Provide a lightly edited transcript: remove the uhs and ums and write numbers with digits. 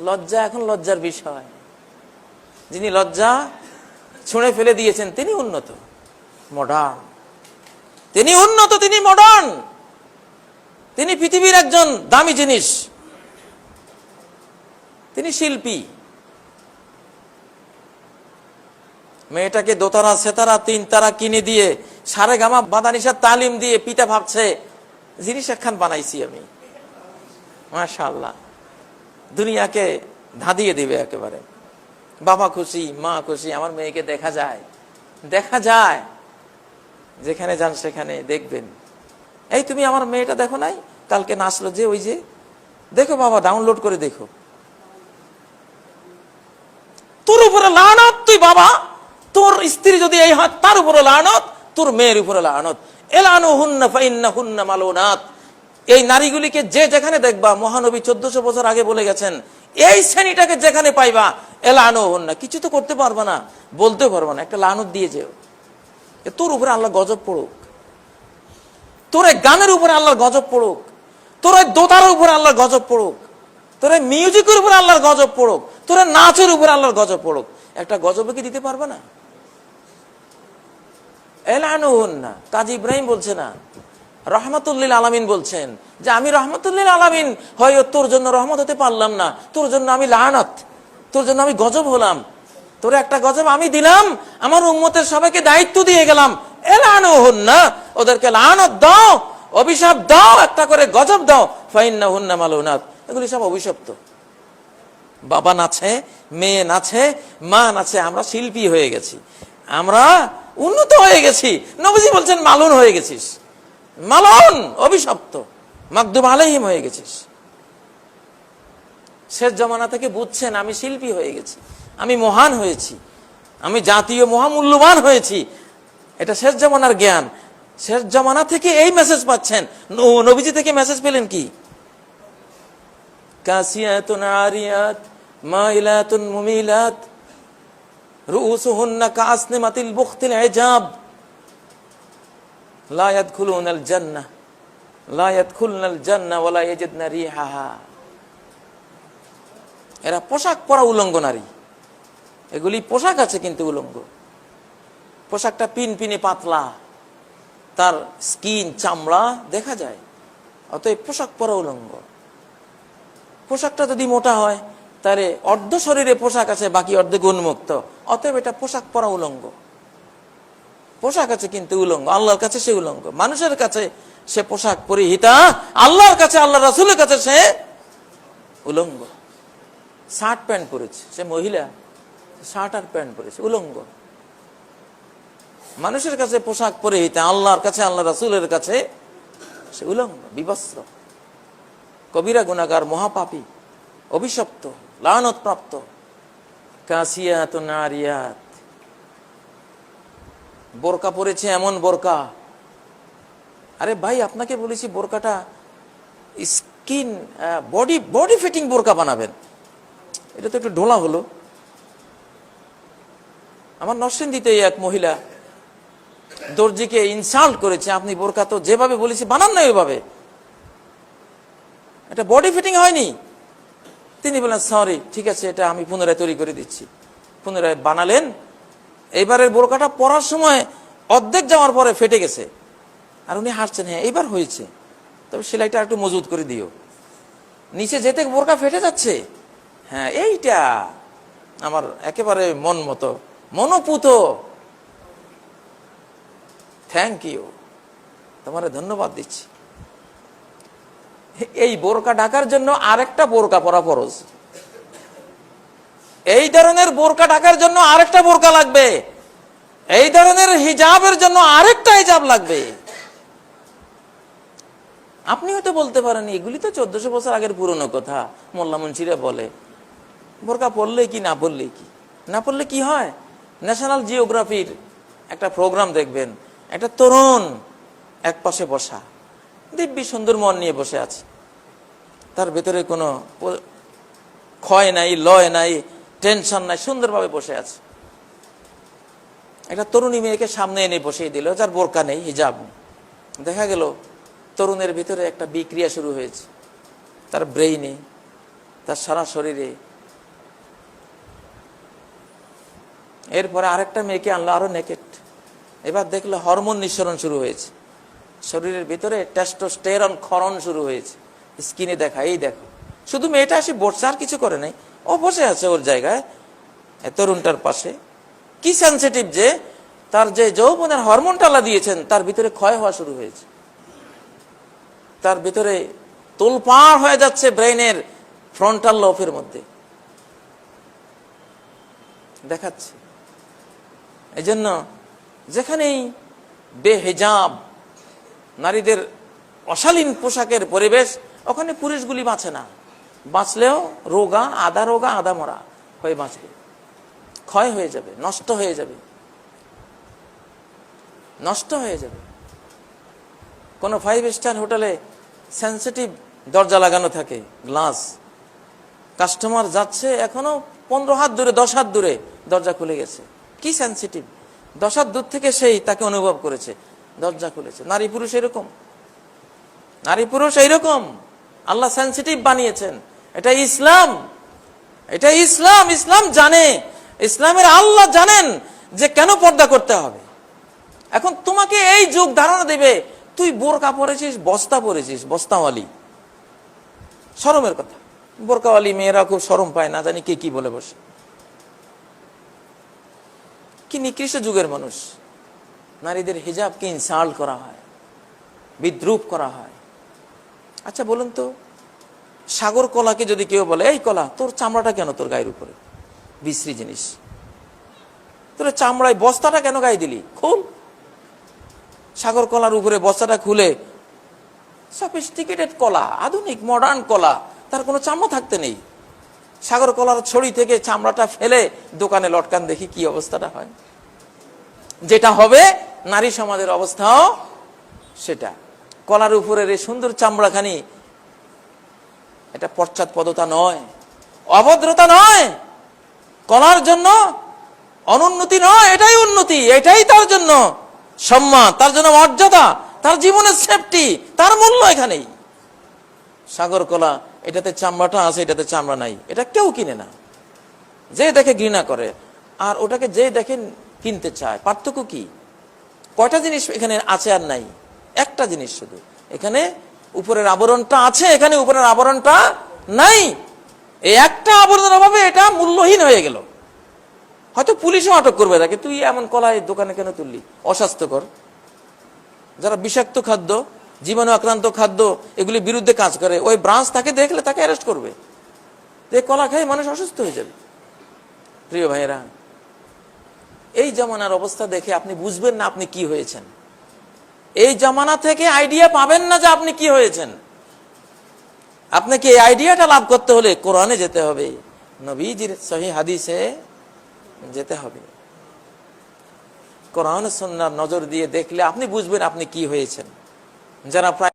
লজ্জা এখন লজ্জার বিষয়। যিনি লজ্জা ছুঁড়ে ফেলে দিয়েছেন তিনি উন্নত, মডার্ন, তিনি উন্নত, তিনি মডার্ন, তিনি পৃথিবীর একজন দামি জিনিস, তিনি শিল্পী। মেয়েটাকে দোতারা, সেতারা, তিন তারা কিনে দিয়ে, সারে গামা বাদানিসার তালিম দিয়ে পিতা ভাবছে জিনিস একখান বানাইছি আমি, মাশাআল্লাহ, দুনিয়াকে ধাঁধিয়ে দিবে একেবারে। বাবা খুশি, মা খুশি, আমার মেয়েকে দেখা যায়, দেখা যায়, যেখানে যান সেখানে দেখবেন, এই তুমি আমার মেয়েটা দেখো নাই, কালকে নাচলো যে, ওই যে, দেখো বাবা, ডাউনলোড করে দেখো। তোর উপরে লানত, তুই বাবা, তোর স্ত্রী যদি এই হয় তার উপরে লানত, তোর মেয়ের উপরে লানত। এলানুহুন্না ফাইন্নাহুন্না মালুনাত। এই নারীগুলিকে যে যেখানে দেখবা, মহানবী 1400 বছর আগে বলে গেছেন, এই শ্রেণীটাকে যেখানে পাইবা এলানুহুন্না, কিছু তো করতে পারবা না, বলতে পারবা না, একটা লানত দিয়ে যেও, তোর উপরে আল্লাহ গজব পড়ুক, তোর এই গানের উপরে আল্লাহর গজব পড়ুক, তোর এই দোতার উপরে আল্লাহর গজব পড়ুক, তোর এই মিউজিকের উপরে আল্লাহর গজব পড়ুক, তোর এই নাচের উপরে আল্লাহর গজব পড়ুক। একটা গজবে কি দিতে পারবে না? এলানুহুন্না। কাজী ইব্রাহিম বলছে না, রহমাতুল্লিল আলামিন বলছেন যে আমি রহমাতুল্লিল আলামিন হয় তোর জন্য রহমত হতে পারলাম না, তোর জন্য আমি লানত, তোর জন্য আমি গজব হলাম, তোর একটা গজব আমি দিলাম, আমার উম্মতের সবাইকে দায়িত্ব দিয়ে গেলাম, এলানুহুন্না, ওদেরকে লানত দাও, অভিশাপ দাও, একটা করে গজব দাও, ফাইন্নাহুন্না মালুনাত। এগুলি সব অভিশপ্ত। বাবা নাচে, মেয়ে নাচে, মা নাচে, আমরা শিল্পী হয়ে গেছি, আমরা উন্নত হয়ে গেছি। নবীজি বলছেন মালুন হয়ে গেছিস, মালুন, অভিশপ্ত, মাগদুব আলাইহিম হয়ে গেছিস। শেষ জমানা থেকে বুঝছেন আমি শিল্পী হয়ে গেছি, আমি মহান হয়েছি, আমি জাতীয় মহামূল্যবান হয়েছি, এটা শেষ জমানার জ্ঞান। শেষ জমানা থেকে এই মেসেজ পাচ্ছেন। নবীজি থেকে মেসেজ পেলেন কি? কাসিয়াতুন আরিয়াত মাইলাতুন মুমিলাত রুউসুহুন্না কাসনিমাতিল বুখতিল ইজাব লা ইয়াদখুলুনাল জান্নাহ লা ইয়াদখুলনাল জান্নাহ ওয়া লা ইয়াজিদনা রিহাহা। এরা পোশাক পরা উলঙ্গ নারী, এগুলি পোশাক আছে কিন্তু উলঙ্গ। পোশাকটা পিনপিনে পাতলা, তার স্কিন, চামড়া দেখা যায়, অতএব পোশাক পরা উলঙ্গ। পোশাকটা যদি মোটা হয় তাহলে অর্ধ শরীরে পোশাক আছে, বাকি অর্ধেক উন্মুক্ত, অতএব এটা পোশাক পরা উলঙ্গ। পোশাক আছে কিন্তু উলঙ্গ, আল্লাহর কাছে সে উলঙ্গ। মানুষের কাছে সে পোশাক পরিহিতা, আল্লাহর কাছে, আল্লাহ রাসূলের কাছে সে উলঙ্গ। শার্ট প্যান্ট পরেছে সে মহিলা, শার্ট আর প্যান্ট পরেছে, উলঙ্গ। মানুষের কাছে পোশাক পরিহিতা, আল্লাহর কাছে, আল্লাহ রাসূলের কাছে সে উলঙ্গ, বিবস্ত্র, কবিরা গুনাহগার, মহাপাপী, অভিশপ্ত, লানত প্রাপ্ত। কাসিয়াতুন আরিয়াত, বোরকা পরেছে, এমন বোরকা, আরে ভাই আপনাকে বলেছি বোরকাটা স্কিন বডি ফিটিং বোরকা বানাবেন, এটা তো একটু ঢোলা হলো। আমার নরসিংদীতে এক মহিলা দর্জিকে ইনসাল্ট করেছে, আপনি বোরকা তো যেভাবে বলেছি বানান না ওইভাবে, এটা বডি ফিটিং হয়নি। তিনি বললেন সরি, ঠিক আছে, এটা আমি পুনরায় তৈরি করে দিচ্ছি। পুনরায় বানালেন। এইবারের বোরকাটা পরার সময় অর্ধেক যাওয়ার পরে ফেটে গেছে, আর উনি হাসছেন, হ্যাঁ এইবার হয়েছে, তবে সেলাইটা একটু মজবুত করে দিও। নিচে যেতে বোরকা ফেটে যাচ্ছে, হ্যাঁ এইটা আমার একেবারে মন মতো, মনোপুত, থ্যাংক ইউ, তোমার ধন্যবাদ দিচ্ছি। এই বোরকা ঢাকার জন্য আরেকটা বোরকা পরা ফরজ, এই ধরনের বোরকা ঢাকার জন্য আরেকটা বোরকা লাগবে, এই ধরনের হিজাবের জন্য আরেকটা হিজাব লাগবে। আপনি হয়তো বলতে পারেন এগুলি তো 1400 বছর আগের পুরনো কথা, মোল্লা মুন্সিরা বলে, বোরকা পরলে কি না পরলে কি, না পরলে কি হয়? ন্যাশনাল জিওগ্রাফির একটা প্রোগ্রাম দেখবেন, একটা তরুণ এক পাশে বসা, দিব্যি সুন্দর মন নিয়ে বসে আছে, তার ভেতরে কোনো ক্ষয় নাই, লয় নাই, টেনশন নাই, সুন্দরভাবে বসে আছে। একটা তরুণী মেয়েকে সামনে এনে বসিয়ে দিল, যার বোরকা নেই, হিজাব। দেখা গেল তরুণের ভিতরে একটা বিক্রিয়া শুরু হয়েছে, তার ব্রেইনে, তার সারা শরীরে এরপরে আরেকটা মেয়েকে আনলো, আরো নেকেট। এবার দেখলো হরমোন নিঃসরণ শুরু হয়েছে, শরীরের ভিতরে টেস্টোস্টেরন ক্ষরণ শুরু হয়েছে। স্কিনে দেখা, এই দেখো। শুধু মেয়েটা এসে বসছে, আর কিছু করে নাই, ও বসে আছে ওর জায়গায় তরুণটার পাশে। কি সেন্সিটিভ যে তার যে যৌবনের হরমোনটা আল্লাহ দিয়েছেন তার ভিতরে ক্ষয় হওয়া শুরু হয়েছে, তার ভিতরে তোলপাড় হয়ে যাচ্ছে ব্রেইনের ফ্রন্টাল লোবের মধ্যে দেখাচ্ছে। এই জন্য যেখানেই বেহিজাব নারীদের অশালীন পোশাকের পরিবেশ, ওখানে পুরুষগুলি বাঁচে না। বাঁচলেও রোগা আধা মরা হয়ে বাঁচবে, ক্ষয় হয়ে যাবে, নষ্ট হয়ে যাবে। কোন 5 স্টার হোটেলে সেন্সিটিভ দরজা লাগানো থাকে, গ্লাস। কাস্টমার যাচ্ছে, এখনো 15 হাত দূরে, 10 হাত দূরে দরজা খুলে গেছে। কি সেন্সিটিভ, 10 হাত দূর থেকে সেই তাকে অনুভব করেছে, দরজা খুলেছে। নারী পুরুষ এইরকম আল্লাহ সেন্সিটিভ বানিয়েছেন। এটা ইসলাম, ইসলাম জানে, ইসলামের আল্লাহ জানেন যে কেন পর্দা করতে হবে। এখন তোমাকে এই যুগ ধারণা দেবে, তুই বোরকা পরেছিস, বস্তাওয়ালি। শরমের কথা, বোরকাওয়ালি মেয়েরা খুব শরম পায়, না জানি কে কি বলে বসে। কি নিকৃষ্ট যুগের মানুষ। নারীদের হিজাবকে ইনসাল্ট করা হয়, বিদ্রুপ করা হয়। আচ্ছা বলুন তো, সাগর কলাকে যদি কেউ বলে, এই কলা, তোর চামড়াটা কেন তোর গায়ের উপরে, বিশ্রী জিনিস, তোর চামড়ায় বস্তাটা কেন গায়ে দিলি, খুল। সাগর কলার উপরে বস্তাটা খুলে, সফিস্টিকেটেড কলা, আধুনিক মডার্ন কলা, তার কোনো চামড়া থাকতে নেই। সাগর কলার ছড়ি থেকে চামড়াটা ফেলে দোকানে লটকান, দেখি কি অবস্থাটা হয়। যেটা হবে নারী সমাজের অবস্থাও সেটা। কলার উপরের এই সুন্দর চামড়াখানি, এটা পশ্চাৎপদতা নয়, অভদ্রতা নয়, কলার জন্য অনুন্নতি নয়, এটাই উন্নতি, এটাই তার জন্য সম্মান, তার জন্য মর্যাদা, তার জীবনের সেফটি, তার মূল্য এখানেই। সাগর কলা, এটাতে চামড়াটা আছে, এটাতে চামড়া নাই, এটা কেউ কিনে না। যে দেখে ঘৃণা করে, আর ওটাকে যে দেখে কিনতে চায়। পার্থক্য কি? কয়টা জিনিস এখানে আছে আর নাই? একটা জিনিস শুধু, এখানে উপরের আবরণটা আছে, এখানে উপরের আবরণটা নাই। এই একটা আবরণের অভাবে এটা মূল্যহীন হয়ে গেল। হয়তো পুলিশও আটক করবে তাকে, তুই এমন কলাই দোকানে কেন তুললি, অস্বাস্থ্যকর। যারা বিষাক্ত খাদ্য, জীবাণু আক্রান্ত খাদ্য, এগুলির বিরুদ্ধে কাজ করে, ওই ব্রাঞ্চ তাকে দেখলে তাকে অ্যারেস্ট করবে। এই কলা খেয়ে মানুষ অসুস্থ হয়ে যাবে। প্রিয় ভাইয়েরা, এই জামানার অবস্থা দেখে আপনি বুঝবেন না আপনি কি হয়েছেন। এই জামানা থেকে আইডিয়া পাবেন না যে আপনি কি হয়েছেন। আপনাকে এই আইডিয়াটা লাভ করতে হলে কোরআনে যেতে হবে, নবীজির সহিহ হাদিসে যেতে হবে। কোরআন সুন্নাহর নজর দিয়ে দেখলে আপনি বুঝবেন আপনি কি হয়েছেন। যারা প্রায়